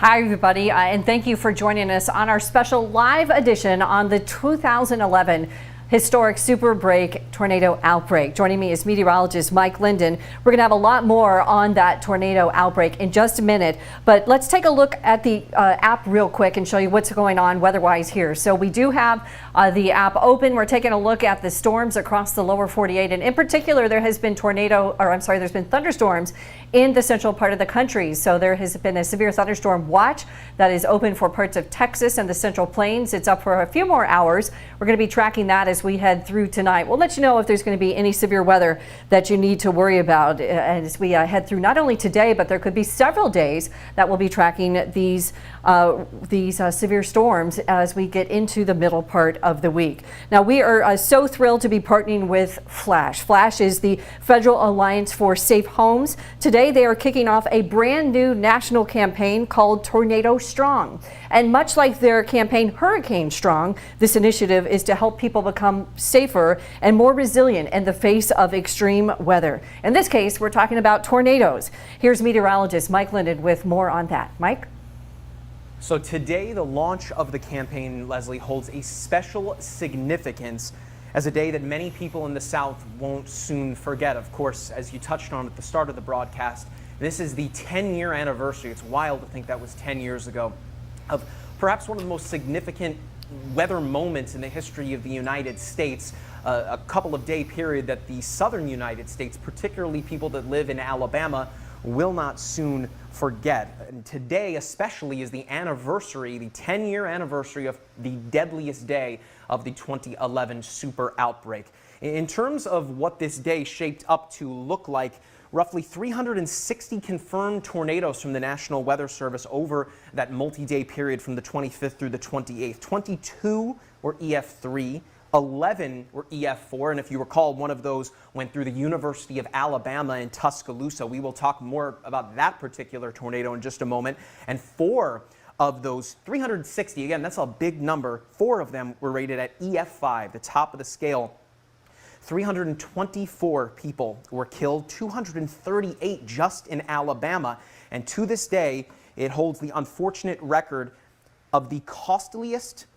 Hi, everybody, and thank you for joining us on our special live edition on the 2011 historic super break tornado outbreak. Joining me is meteorologist Mike Linden. We're going to have a lot more on that tornado outbreak in just a minute, but let's take a look at the app real quick and show you what's going on weather-wise here. So we do have the app open. We're taking a look at the storms across the lower 48, and in particular, there's been thunderstorms in the central part of the country. So there has been a severe thunderstorm watch that is open for parts of Texas and the Central Plains. It's up for a few more hours. We're going to be tracking that as we head through tonight. We'll let you know if there's going to be any severe weather that you need to worry about as we head through not only today, but there could be several days that we'll be tracking these severe storms as we get into the middle part of the week. Now, we are so thrilled to be partnering with Flash. Flash is the Federal Alliance for Safe Homes. Today, they are kicking off a brand new national campaign called Tornado Strong. And much like their campaign Hurricane Strong, this initiative is to help people become safer and more resilient in the face of extreme weather. In this case, we're talking about tornadoes. Here's meteorologist Mike Linden with more on that. Mike? So today, the launch of the campaign, Leslie, holds a special significance as a day that many people in the South won't soon forget. Of course, as you touched on at the start of the broadcast, this is the 10-year anniversary. It's wild to think that was 10 years ago of perhaps one of the most significant weather moments in the history of the United States, a couple of day period that the southern United States, particularly people that live in Alabama, will not soon forget. And today especially is the anniversary, the 10-year anniversary of the deadliest day of the 2011 super outbreak. In terms of what this day shaped up to look like, roughly 360 confirmed tornadoes from the National Weather Service over that multi-day period from the 25th through the 28th. 22 were EF3, 11 were EF4, and if you recall, one of those went through the University of Alabama in Tuscaloosa. We will talk more about that particular tornado in just a moment. And 4 of those 360, again, that's a big number, 4 of them were rated at EF5, the top of the scale. 324 people were killed, 238 just in Alabama, and to this day, it holds the unfortunate record of the costliest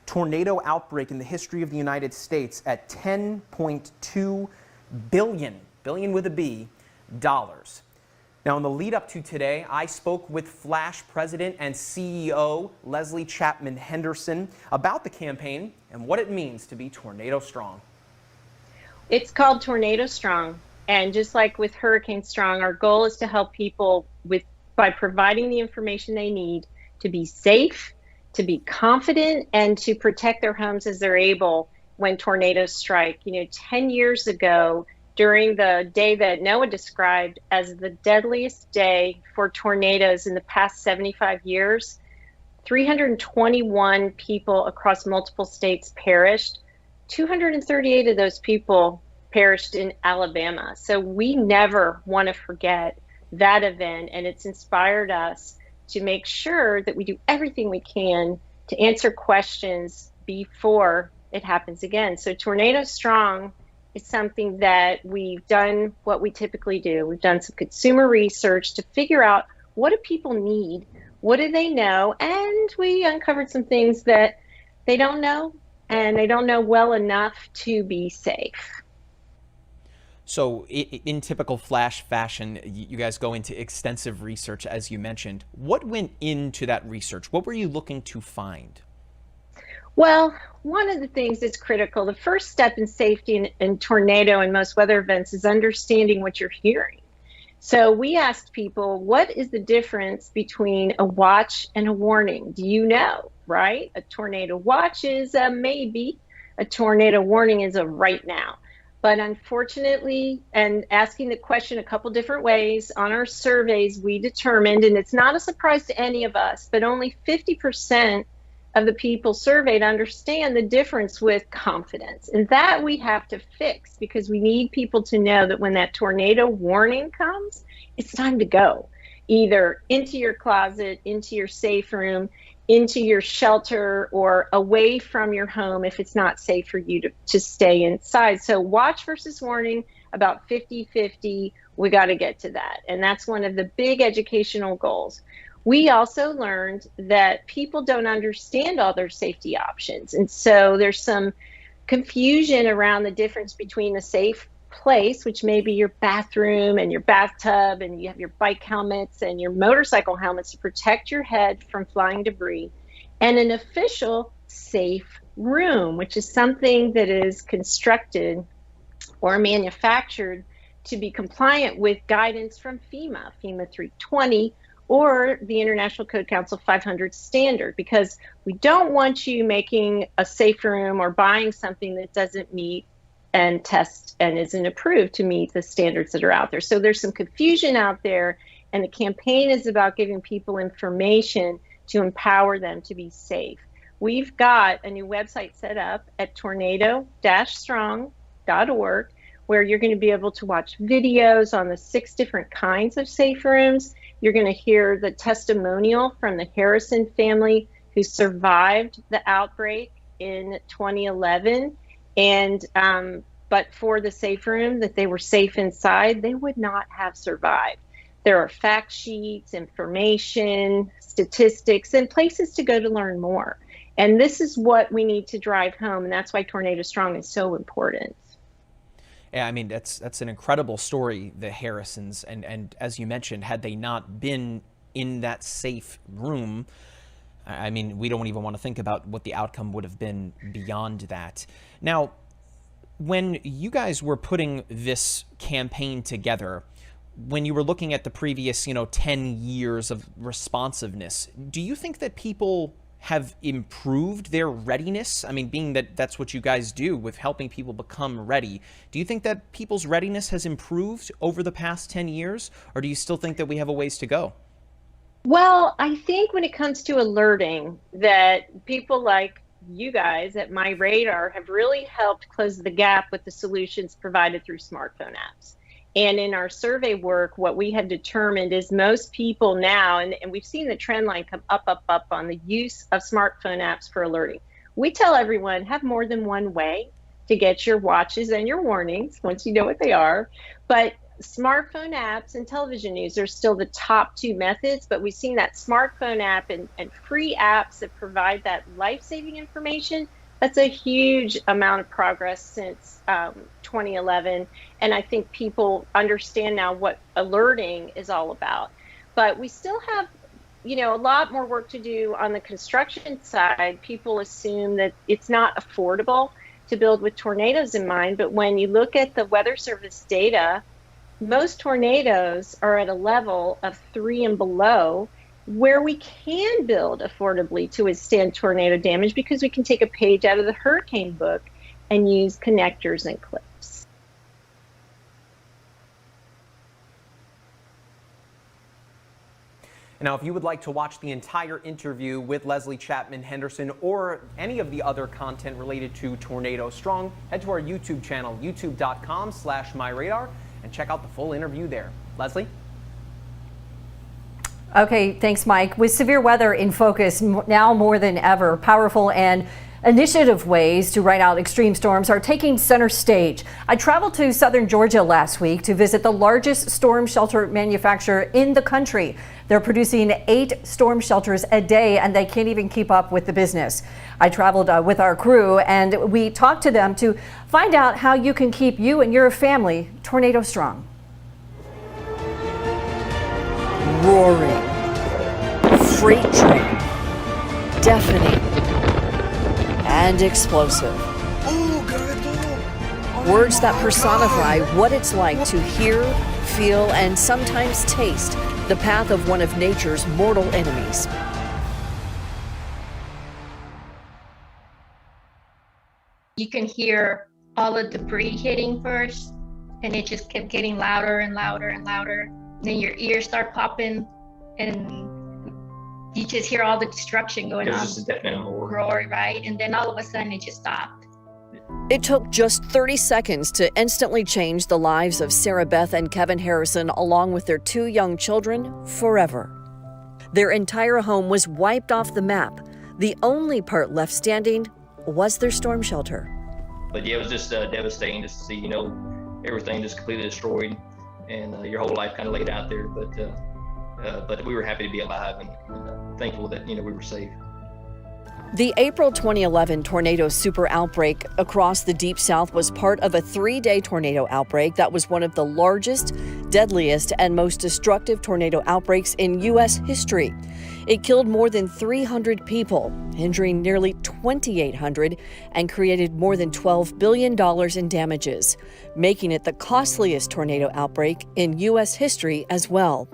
tornado outbreak in the history of the United States at $10.2 billion with a B, dollars. Now, in the lead up to today, I spoke with Flash President and CEO Leslie Chapman Henderson about the campaign and what it means to be tornado strong. It's called Tornado Strong, and just like with Hurricane Strong, our goal is to help people by providing the information they need to be safe, to be confident, and to protect their homes as they're able when tornadoes strike. 10 years ago, during the day that NOAA described as the deadliest day for tornadoes in the past 75 years, 321 people across multiple states perished. 238 of those people perished in Alabama. So we never want to forget that event, and it's inspired us to make sure that we do everything we can to answer questions before it happens again. So Tornado Strong is something that we've done what we typically do. We've done some consumer research to figure out what do people need, what do they know, and we uncovered some things that they don't know, and they don't know well enough to be safe. So in typical Flash fashion, you guys go into extensive research, as you mentioned. What went into that research? What were you looking to find? Well, one of the things that's critical, the first step in safety in tornado and most weather events is understanding what you're hearing. So we asked people, what is the difference between a watch and a warning? Do you know, right? A tornado watch is a maybe, a tornado warning is a right now. But unfortunately, and asking the question a couple different ways, on our surveys, we determined, and it's not a surprise to any of us, but only 50% of the people surveyed understand the difference with confidence. And that we have to fix, because we need people to know that when that tornado warning comes, it's time to go. Either into your closet, into your safe room, into your shelter, or away from your home if it's not safe for you to stay inside. So watch versus warning, about 50-50. We got to get to that. And that's one of the big educational goals. We also learned that people don't understand all their safety options. And so there's some confusion around the difference between a safe place, which may be your bathroom and your bathtub, and you have your bike helmets and your motorcycle helmets to protect your head from flying debris, and an official safe room, which is something that is constructed or manufactured to be compliant with guidance from FEMA 320, or the International Code Council 500 standard, because we don't want you making a safe room or buying something that doesn't meet and test and isn't approved to meet the standards that are out there. So there's some confusion out there, and the campaign is about giving people information to empower them to be safe. We've got a new website set up at tornado-strong.org, where you're going to be able to watch videos on the 6 different kinds of safe rooms. You're going to hear the testimonial from the Harrison family who survived the outbreak in 2011. And but for the safe room, that they were safe inside, they would not have survived. There are fact sheets, information, statistics, and places to go to learn more. And this is what we need to drive home, and that's why Tornado Strong is so important. Yeah, I mean, that's an incredible story, the Harrisons. And as you mentioned, had they not been in that safe room, I mean, we don't even want to think about what the outcome would have been beyond that. Now, when you guys were putting this campaign together, when you were looking at the previous, 10 years of responsiveness, do you think that people have improved their readiness? I mean, being that that's what you guys do with helping people become ready, do you think that people's readiness has improved over the past 10 years, or do you still think that we have a ways to go? Well, I think when it comes to alerting, that people like you guys at MyRadar have really helped close the gap with the solutions provided through smartphone apps. And in our survey work, what we had determined is most people now, and we've seen the trend line come up on the use of smartphone apps for alerting. We tell everyone, have more than one way to get your watches and your warnings once you know what they are. But smartphone apps and television news are still the top 2 methods, but we've seen that smartphone app and free apps that provide that life-saving information. That's a huge amount of progress since 2011. And I think people understand now what alerting is all about. But we still have, a lot more work to do on the construction side. People assume that it's not affordable to build with tornadoes in mind. But when you look at the Weather Service data, most tornadoes are at a level of 3 and below, where we can build affordably to withstand tornado damage, because we can take a page out of the hurricane book and use connectors and clips. Now, if you would like to watch the entire interview with Leslie Chapman Henderson or any of the other content related to Tornado Strong, head to our YouTube channel, youtube.com/MyRadar, and check out the full interview there. Leslie? Okay, thanks, Mike. With severe weather in focus now more than ever, powerful and initiative ways to ride out extreme storms are taking center stage. I traveled to southern Georgia last week to visit the largest storm shelter manufacturer in the country. They're producing 8 storm shelters a day, and they can't even keep up with the business. I traveled with our crew, and we talked to them to find out how you can keep you and your family tornado strong. Roaring, freight train, deafening, and explosive. Words that personify what it's like to hear, feel, and sometimes taste the path of one of nature's mortal enemies. You can hear all the debris hitting first, and it just kept getting louder and louder and louder. Then your ears start popping, and you just hear all the destruction going on. Just a deafening roar, right? And then all of a sudden it just stopped. It took just 30 seconds to instantly change the lives of Sarah Beth and Kevin Harrison, along with their 2 young children, forever. Their entire home was wiped off the map. The only part left standing was their storm shelter. But yeah, it was just devastating just to see, everything just completely destroyed and your whole life kind of laid out there. But but we were happy to be alive and thankful that we were safe. The April 2011 tornado super outbreak across the Deep South was part of a 3-day tornado outbreak that was one of the largest, deadliest, and most destructive tornado outbreaks in U.S. history. It killed more than 300 people, injuring nearly 2,800, and created more than $12 billion in damages, making it the costliest tornado outbreak in U.S. history as well.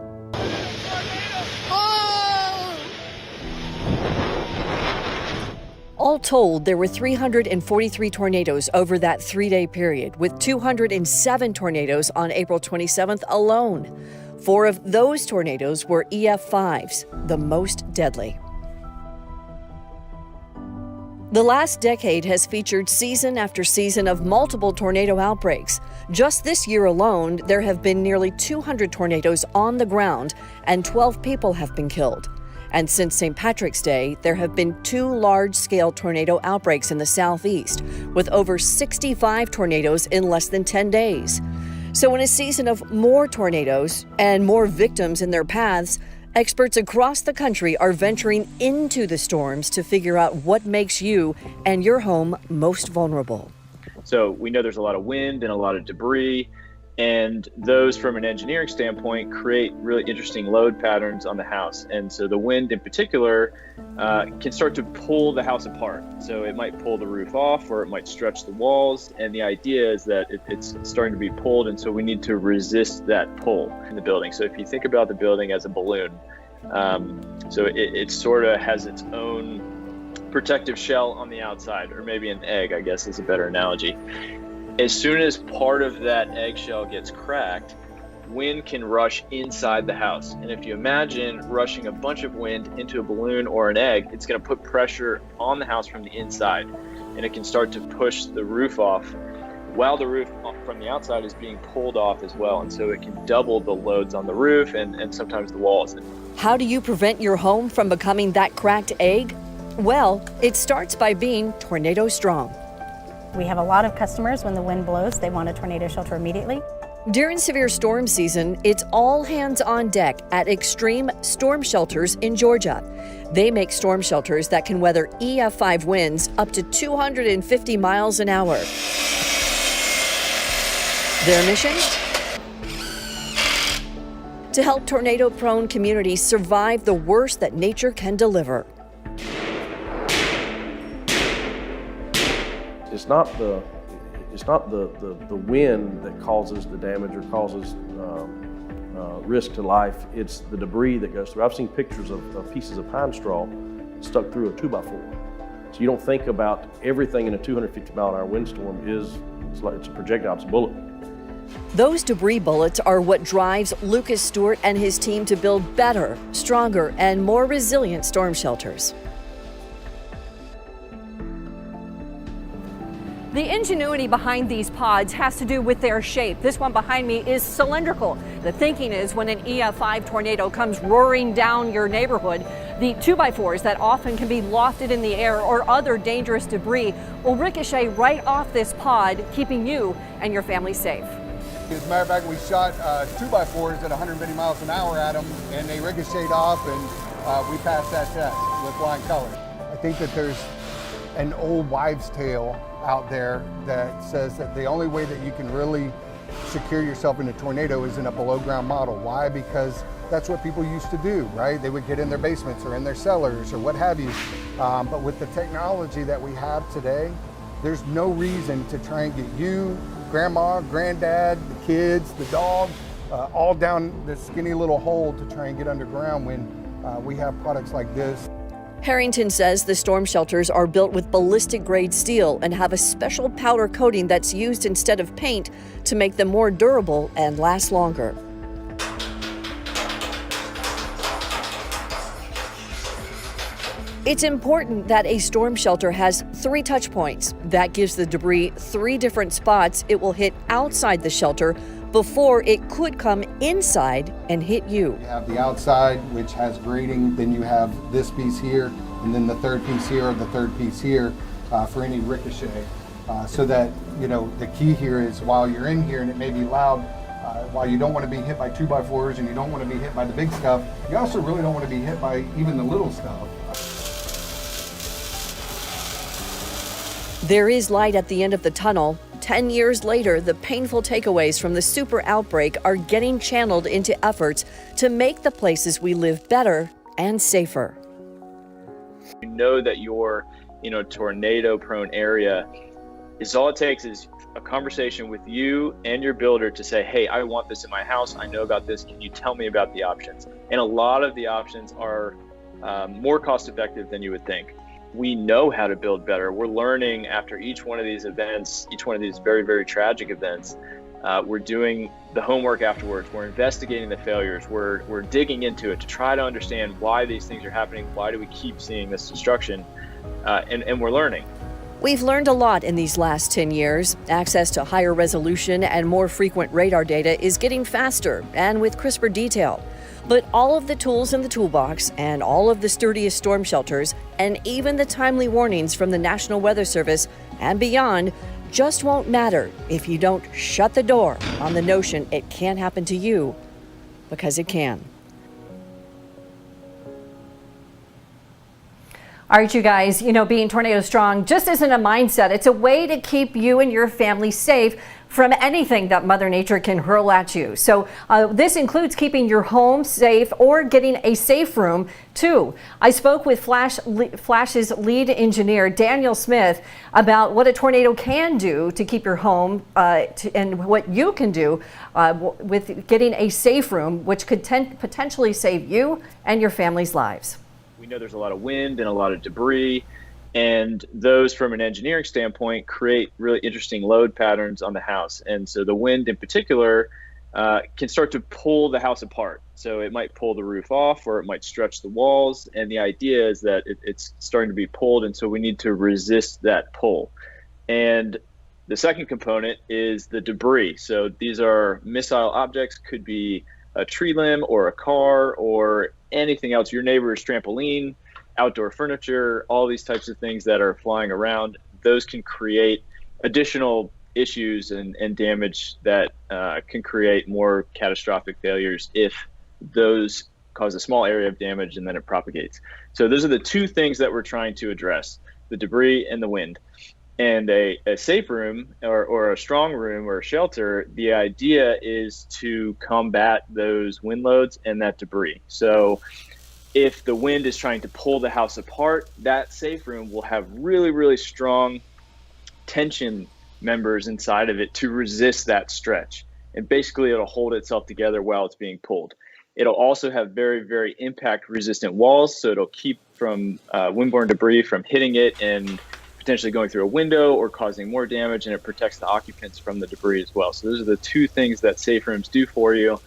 All told, there were 343 tornadoes over that 3-day period, with 207 tornadoes on April 27th alone. 4 of those tornadoes were EF5s, the most deadly. The last decade has featured season after season of multiple tornado outbreaks. Just this year alone, there have been nearly 200 tornadoes on the ground, and 12 people have been killed. And since St. Patrick's Day, there have been 2 large-scale tornado outbreaks in the southeast, with over 65 tornadoes in less than 10 days. So in a season of more tornadoes and more victims in their paths, experts across the country are venturing into the storms to figure out what makes you and your home most vulnerable. So we know there's a lot of wind and a lot of debris, and those from an engineering standpoint create really interesting load patterns on the house. And so the wind in particular can start to pull the house apart. So it might pull the roof off, or it might stretch the walls. And the idea is that it's starting to be pulled, and so we need to resist that pull in the building. So if you think about the building as a balloon, so it sort of has its own protective shell on the outside, or maybe an egg, I guess is a better analogy. As soon as part of that eggshell gets cracked, wind can rush inside the house. And if you imagine rushing a bunch of wind into a balloon or an egg, it's going to put pressure on the house from the inside, and it can start to push the roof off while the roof from the outside is being pulled off as well. And so it can double the loads on the roof and sometimes the walls. How do you prevent your home from becoming that cracked egg? Well, it starts by being tornado strong. We have a lot of customers, when the wind blows, they want a tornado shelter immediately. During severe storm season, it's all hands on deck at Extreme Storm Shelters in Georgia. They make storm shelters that can weather EF5 winds up to 250 miles an hour. Their mission? To help tornado-prone communities survive the worst that nature can deliver. It's not the wind that causes the damage or causes risk to life. It's the debris that goes through. I've seen pictures of pieces of pine straw stuck through a 2x4. So you don't think about everything in a 250 mile an hour windstorm it's a projectile, it's a bullet. Those debris bullets are what drives Lucas Stewart and his team to build better, stronger, and more resilient storm shelters. The ingenuity behind these pods has to do with their shape. This one behind me is cylindrical. The thinking is when an EF5 tornado comes roaring down your neighborhood, the 2x4s that often can be lofted in the air or other dangerous debris will ricochet right off this pod, keeping you and your family safe. As a matter of fact, we shot 2x4s at 150 miles an hour at them, and they ricocheted off, and we passed that test with flying colors. I think that there's an old wives' tale out there that says that the only way that you can really secure yourself in a tornado is in a below ground model. Why? Because that's what people used to do, right? They would get in their basements or in their cellars or what have you. But with the technology that we have today, there's no reason to try and get you, grandma, granddad, the kids, the dog, all down this skinny little hole to try and get underground when we have products like this. Harrington says the storm shelters are built with ballistic-grade steel and have a special powder coating that's used instead of paint to make them more durable and last longer. It's important that a storm shelter has 3 touch points. That gives the debris 3 different spots it will hit outside the shelter before it could come inside and hit you. You have the outside, which has grading, then you have this piece here, and then the third piece here, or the third piece here for any ricochet. So that, the key here is while you're in here and it may be loud, While you don't want to be hit by 2x4s and you don't want to be hit by the big stuff, you also really don't want to be hit by even the little stuff. There is light at the end of the tunnel. 10 years later, the painful takeaways from the super outbreak are getting channeled into efforts to make the places we live better and safer. You know that you're in a tornado-prone area. Is all it takes is a conversation with you and your builder to say, hey, I want this in my house. I know about this. Can you tell me about the options? And a lot of the options are more cost-effective than you would think. We know how to build better. We're learning after each one of these events, each one of these very, very tragic events. We're doing the homework afterwards. We're investigating the failures. We're digging into it to try to understand why these things are happening. Why do we keep seeing this destruction? And we're learning. We've learned a lot in these last 10 years. Access to higher resolution and more frequent radar data is getting faster and with crisper detail. But all of the tools in the toolbox and all of the sturdiest storm shelters and even the timely warnings from the National Weather Service and beyond just won't matter if you don't shut the door on the notion it can't happen to you, because it can. All right, you guys, being tornado strong just isn't a mindset. It's a way to keep you and your family safe from anything that Mother Nature can hurl at you. So this includes keeping your home safe or getting a safe room too. I spoke with Flash's lead engineer, Daniel Smith, about what a tornado can do to keep your home and what you can do with getting a safe room, which could potentially save you and your family's lives. We know there's a lot of wind and a lot of debris. And those, from an engineering standpoint, create really interesting load patterns on the house. And so the wind in particular can start to pull the house apart. So it might pull the roof off or it might stretch the walls. And the idea is that it's starting to be pulled. And so we need to resist that pull. And the second component is the debris. So these are missile objects, could be a tree limb or a car or anything else, your neighbor's trampoline, outdoor furniture, all these types of things that are flying around. Those can create additional issues and damage that can create more catastrophic failures if those cause a small area of damage and then it propagates. So those are the two things that we're trying to address, the debris and the wind. And a safe room or a strong room or a shelter, the idea is to combat those wind loads and that debris. So if the wind is trying to pull the house apart, that safe room will have really, really strong tension members inside of it to resist that stretch. And basically it'll hold itself together while it's being pulled. It'll also have very, very impact resistant walls. So it'll keep from windborne debris from hitting it and potentially going through a window or causing more damage, and it protects the occupants from the debris as well. So those are the two things that safe rooms do for you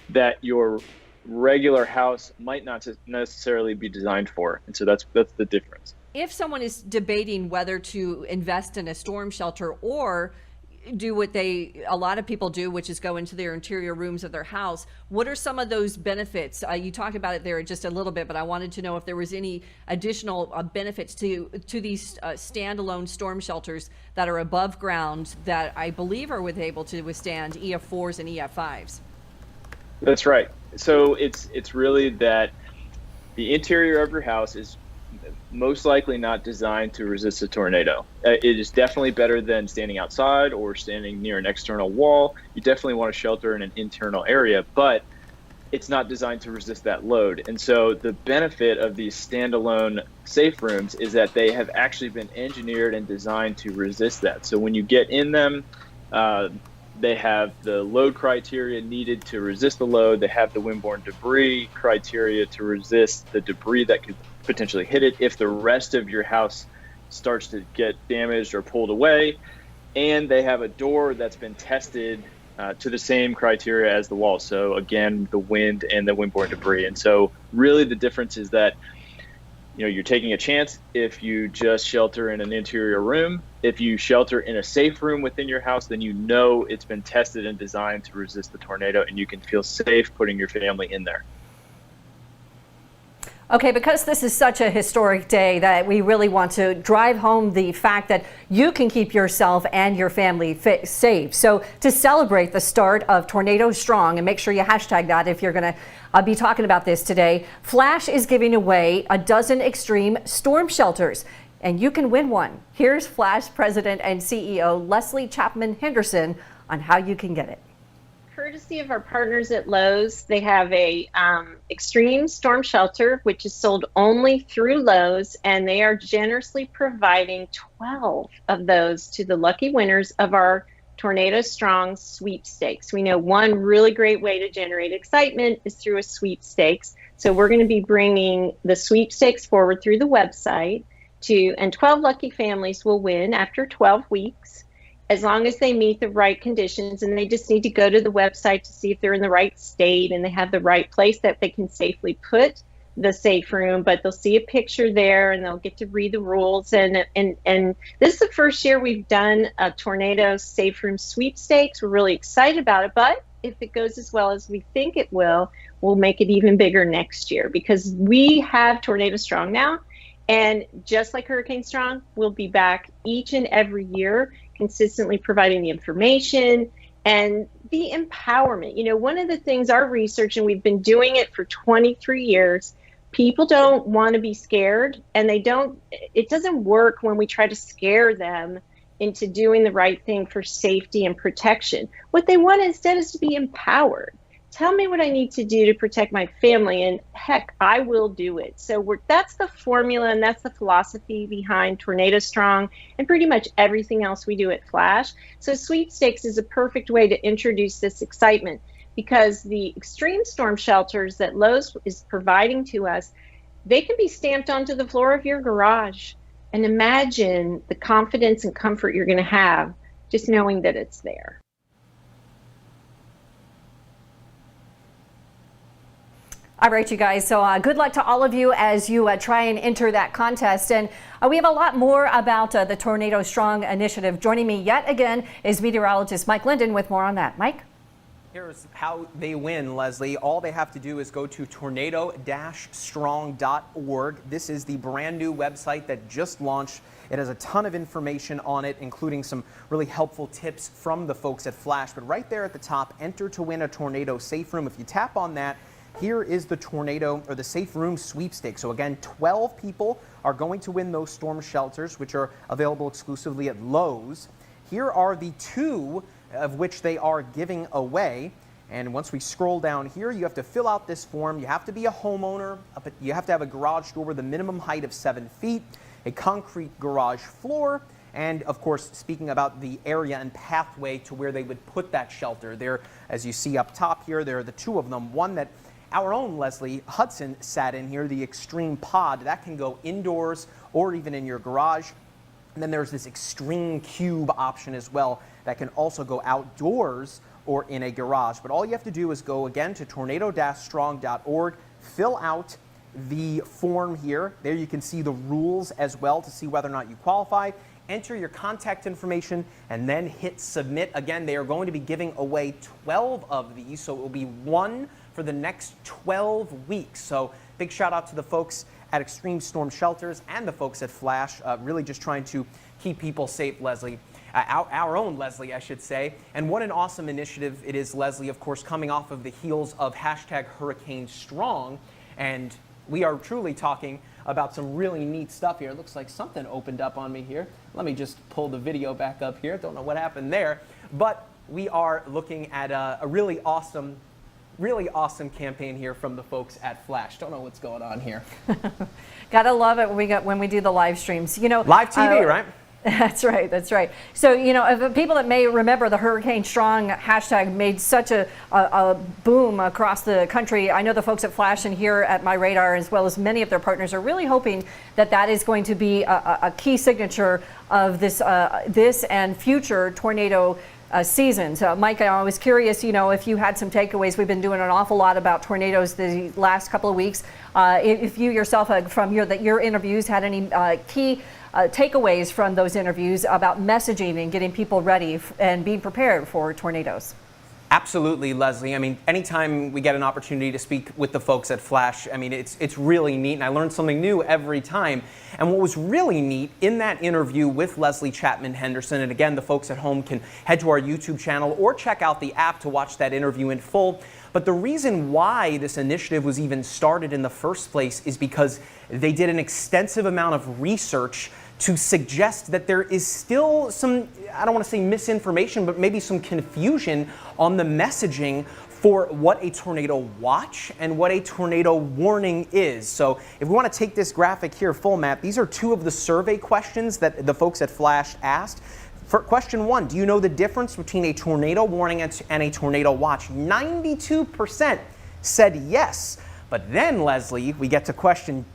that your regular house might not necessarily be designed for. And so that's the difference. If someone is debating whether to invest in a storm shelter or do what a lot of people do, which is go into their interior rooms of their house, what are some of those benefits? You talked about it there just a little bit, but I wanted to know if there was any additional benefits to these standalone storm shelters that are above ground that I believe are able to withstand EF4s and EF5s. That's right. So it's really that the interior of your house is most likely not designed to resist a tornado. It is definitely better than standing outside or standing near an external wall. You definitely want to shelter in an internal area, but it's not designed to resist that load. And so the benefit of these standalone safe rooms is that they have actually been engineered and designed to resist that. So when you get in them, they have the load criteria needed to resist the load. They have the windborne debris criteria to resist the debris that could potentially hit it if the rest of your house starts to get damaged or pulled away. And they have a door that's been tested to the same criteria as the wall. So again, the wind and the windborne debris. And so really the difference is that you're taking a chance if you just shelter in an interior room. If you shelter in a safe room within your house, then it's been tested and designed to resist the tornado, and you can feel safe putting your family in there. Okay, because this is such a historic day that we really want to drive home the fact that you can keep yourself and your family safe. So to celebrate the start of Tornado Strong, and make sure you hashtag that if you're going to be talking about this today, Flash is giving away a dozen extreme storm shelters, and you can win one. Here's Flash President and CEO Leslie Chapman Henderson on how you can get it. Courtesy of our partners at Lowe's, they have a extreme storm shelter, which is sold only through Lowe's, and they are generously providing 12 of those to the lucky winners of our Tornado Strong sweepstakes. We know one really great way to generate excitement is through a sweepstakes. So we're going to be bringing the sweepstakes forward through the website and 12 lucky families will win after 12 weeks. As long as they meet the right conditions, and they just need to go to the website to see if they're in the right state and they have the right place that they can safely put the safe room, but they'll see a picture there and they'll get to read the rules. And this is the first year we've done a tornado safe room sweepstakes. We're really excited about it, but if it goes as well as we think it will, we'll make it even bigger next year because we have Tornado Strong now. And just like Hurricane Strong, we'll be back each and every year, consistently providing the information and the empowerment. You know, one of the things our research, and we've been doing it for 23 years, people don't want to be scared, and it doesn't work when we try to scare them into doing the right thing for safety and protection. What they want instead is to be empowered. Tell me what I need to do to protect my family, and heck, I will do it. So that's the formula, and that's the philosophy behind Tornado Strong and pretty much everything else we do at Flash. So sweepstakes is a perfect way to introduce this excitement because the extreme storm shelters that Lowe's is providing to us, they can be stamped onto the floor of your garage. And imagine the confidence and comfort you're going to have just knowing that it's there. All right, you guys. So good luck to all of you as you try and enter that contest. And we have a lot more about the Tornado Strong initiative. Joining me yet again is meteorologist Mike Linden with more on that. Mike? Here's how they win, Leslie. All they have to do is go to tornado-strong.org. This is the brand new website that just launched. It has a ton of information on it, including some really helpful tips from the folks at Flash. But right there at the top, enter to win a tornado safe room. If you tap on that, here is the tornado or the safe room sweepstakes. So again, 12 people are going to win those storm shelters, which are available exclusively at Lowe's. Here are the 2 of which they are giving away. And once we scroll down here, you have to fill out this form. You have to be a homeowner. You have to have a garage door with a minimum height of 7 feet, a concrete garage floor, and of course, speaking about the area and pathway to where they would put that shelter. There, as you see up top here, there are the 2 of them. One that our own Leslie Hudson sat in here, the Extreme Pod, that can go indoors or even in your garage. And then there's this Extreme Cube option as well that can also go outdoors or in a garage. But all you have to do is go again to tornado-strong.org, fill out the form here. There you can see the rules as well to see whether or not you qualify. Enter your contact information and then hit submit. Again, they are going to be giving away 12 of these, so it will be one for the next 12 weeks. So big shout out to the folks at Extreme Storm Shelters and the folks at Flash, really just trying to keep people safe, Leslie. Our own Leslie, I should say. And what an awesome initiative it is, Leslie, of course, coming off of the heels of hashtag Hurricane Strong. And we are truly talking about some really neat stuff here. It looks like something opened up on me here. Let me just pull the video back up here. Don't know what happened there. But we are looking at a really awesome campaign here from the folks at Flash. Don't know what's going on here. Gotta love it when we do the live streams. You know, live TV, right? That's right. That's right. So, you know, people that may remember the Hurricane Strong hashtag made such a boom across the country. I know the folks at Flash and here at MyRadar, as well as many of their partners, are really hoping that that is going to be a key signature of this and future tornado seasons. Mike, I was curious, you know, if you had some takeaways. We've been doing an awful lot about tornadoes the last couple of weeks. If you yourself, from your interviews, had any key takeaways from those interviews about messaging and getting people ready and being prepared for tornadoes. Absolutely, Leslie. I mean, anytime we get an opportunity to speak with the folks at Flash, I mean, it's really neat, and I learn something new every time. And what was really neat in that interview with Leslie Chapman Henderson, and again, the folks at home can head to our YouTube channel or check out the app to watch that interview in full. But the reason why this initiative was even started in the first place is because they did an extensive amount of research to suggest that there is still some, I don't want to say misinformation, but maybe some confusion on the messaging for what a tornado watch and what a tornado warning is. So if we want to take this graphic here, full map, these are two of the survey questions that the folks at Flash asked. For question 1, do you know the difference between a tornado warning and a tornado watch? 92% said yes. But then, Leslie, we get to question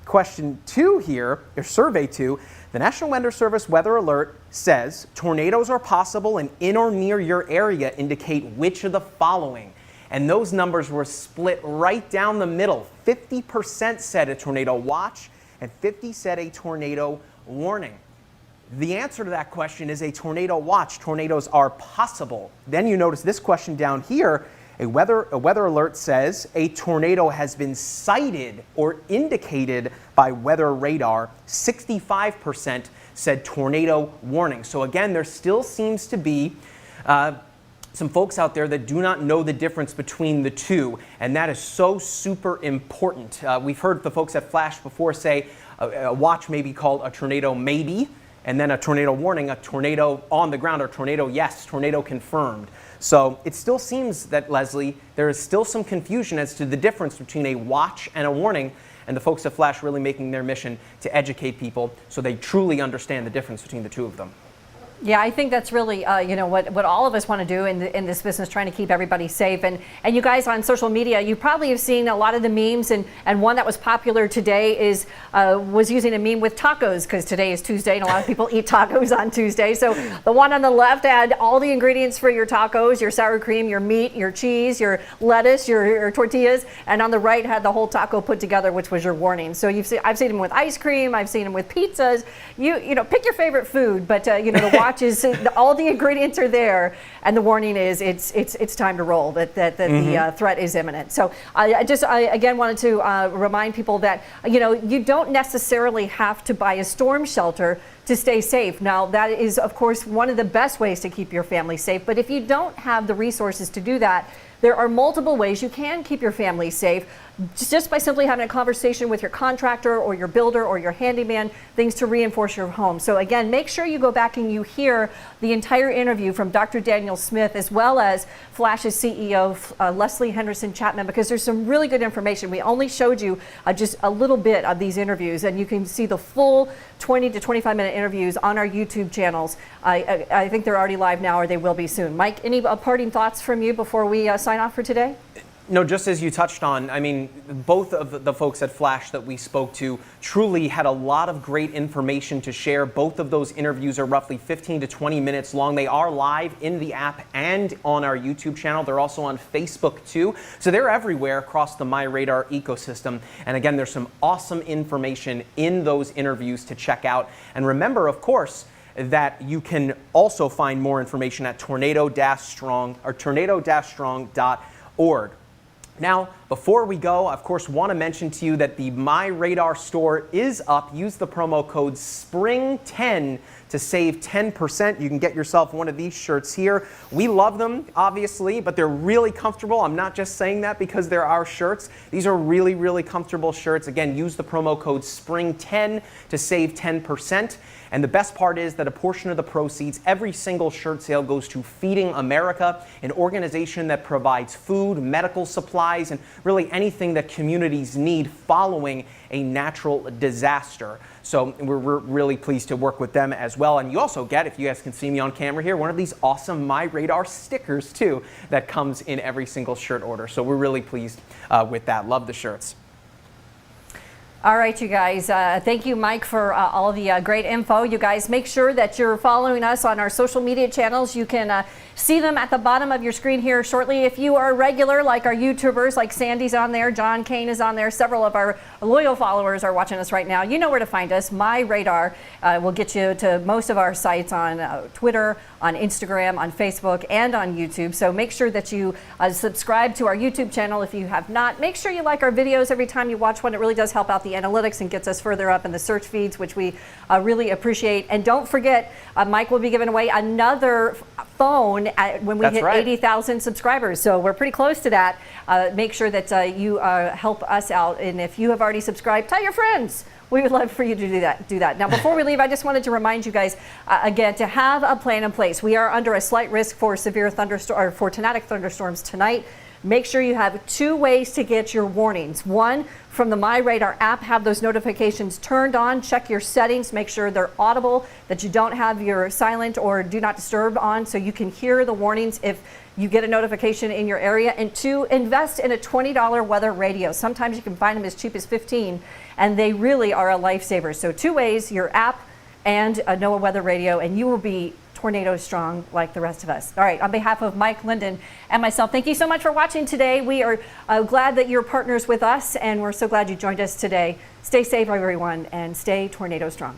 2 here, or survey 2. The National Weather Service weather alert says tornadoes are possible and in or near your area indicate which of the following. And those numbers were split right down the middle. 50% said a tornado watch and 50% said a tornado warning. The answer to that question is a tornado watch. Tornadoes are possible. Then you notice this question down here. A weather alert says a tornado has been sighted or indicated by weather radar. 65% said tornado warning. So again, there still seems to be some folks out there that do not know the difference between the two, and that is so super important. We've heard the folks at Flash before say a watch may be called a tornado maybe, and then a tornado warning, a tornado on the ground, or tornado yes, tornado confirmed. So it still seems that, Leslie, there is still some confusion as to the difference between a watch and a warning, and the folks at Flash really making their mission to educate people so they truly understand the difference between the two of them. Yeah, I think that's really, what all of us want to do in this business, trying to keep everybody safe. And you guys on social media, you probably have seen a lot of the memes, and one that was popular today was using a meme with tacos, because today is Tuesday and a lot of people eat tacos on Tuesday. So the one on the left had all the ingredients for your tacos, your sour cream, your meat, your cheese, your lettuce, your tortillas, and on the right had the whole taco put together, which was your warning. So I've seen them with ice cream, I've seen them with pizzas. You know, pick your favorite food, but the watch is all the ingredients are there, and the warning is it's time to roll. That the threat is imminent. So I again wanted to remind people that you don't necessarily have to buy a storm shelter to stay safe. Now, that is, of course, one of the best ways to keep your family safe. But if you don't have the resources to do that, there are multiple ways you can keep your family safe, just by simply having a conversation with your contractor or your builder or your handyman, things to reinforce your home. So again, make sure you go back and you hear the entire interview from Dr. Daniel Smith, as well as Flash's CEO, Leslie Henderson Chapman, because there's some really good information. We only showed you just a little bit of these interviews, and you can see the full 20 to 25-minute interviews on our YouTube channels. I think they're already live now, or they will be soon. Mike, any parting thoughts from you before we sign off for today? No, just as you touched on, I mean, both of the folks at Flash that we spoke to truly had a lot of great information to share. Both of those interviews are roughly 15 to 20 minutes long. They are live in the app and on our YouTube channel. They're also on Facebook too. So they're everywhere across the MyRadar ecosystem. And again, there's some awesome information in those interviews to check out. And remember, of course, that you can also find more information at tornado-strong.org. Now, before we go, of course, want to mention to you that the MyRadar store is up. Use the promo code SPRING10 to save 10%. You can get yourself one of these shirts here. We love them, obviously, but they're really comfortable. I'm not just saying that because they're our shirts. These are really, really comfortable shirts. Again, use the promo code SPRING10 to save 10%. And the best part is that a portion of the proceeds, every single shirt sale, goes to Feeding America, an organization that provides food, medical supplies, and really anything that communities need following a natural disaster. So we're really pleased to work with them as well. And you also get, if you guys can see me on camera here, one of these awesome MyRadar stickers too that comes in every single shirt order. So we're really pleased with that. Love the shirts. All right, you guys. Thank you, Mike, for all the great info. You guys, make sure that you're following us on our social media channels. You can see them at the bottom of your screen here shortly. If you are regular, like our YouTubers, like Sandy's on there, John Kane is on there, several of our loyal followers are watching us right now. You know where to find us. MyRadar will get you to most of our sites on Twitter, on Instagram, on Facebook, and on YouTube. So make sure that you subscribe to our YouTube channel if you have not. Make sure you like our videos every time you watch one. It really does help out the analytics and gets us further up in the search feeds, which we really appreciate. And don't forget, Mike will be giving away another phone when we hit 80,000 subscribers. So we're pretty close to that. Make sure that you help us out. And if you have already subscribed, tell your friends. We would love for you to do that. Now, before we leave, I just wanted to remind you guys, again, to have a plan in place. We are under a slight risk for severe thunderstorm, or for tornadic thunderstorms tonight. Make sure you have 2 ways to get your warnings. One, from the MyRadar app, have those notifications turned on. Check your settings, make sure they're audible, that you don't have your silent or do not disturb on so you can hear the warnings if you get a notification in your area. And 2, invest in a $20 weather radio. Sometimes you can find them as cheap as $15, and they really are a lifesaver. So 2 ways, your app and a NOAA weather radio, and you will be tornado strong like the rest of us. All right, on behalf of Mike Linden and myself, thank you so much for watching today. We are glad that you're partners with us, and we're so glad you joined us today. Stay safe, everyone, and stay tornado strong.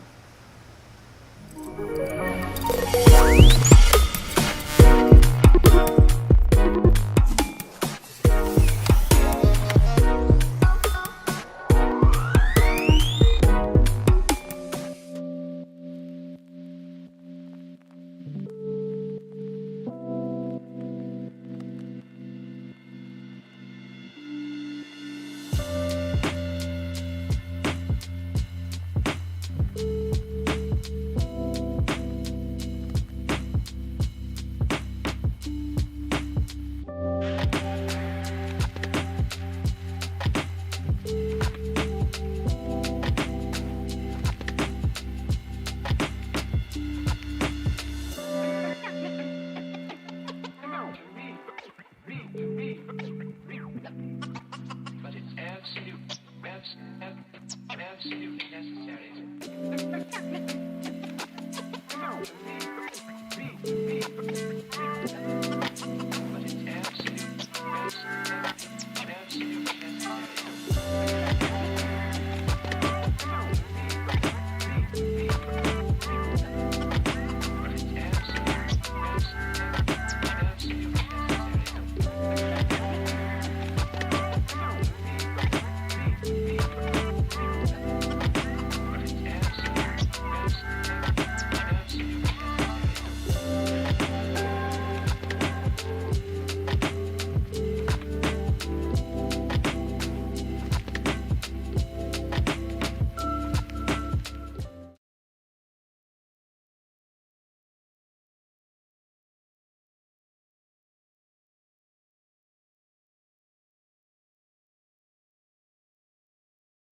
Absolute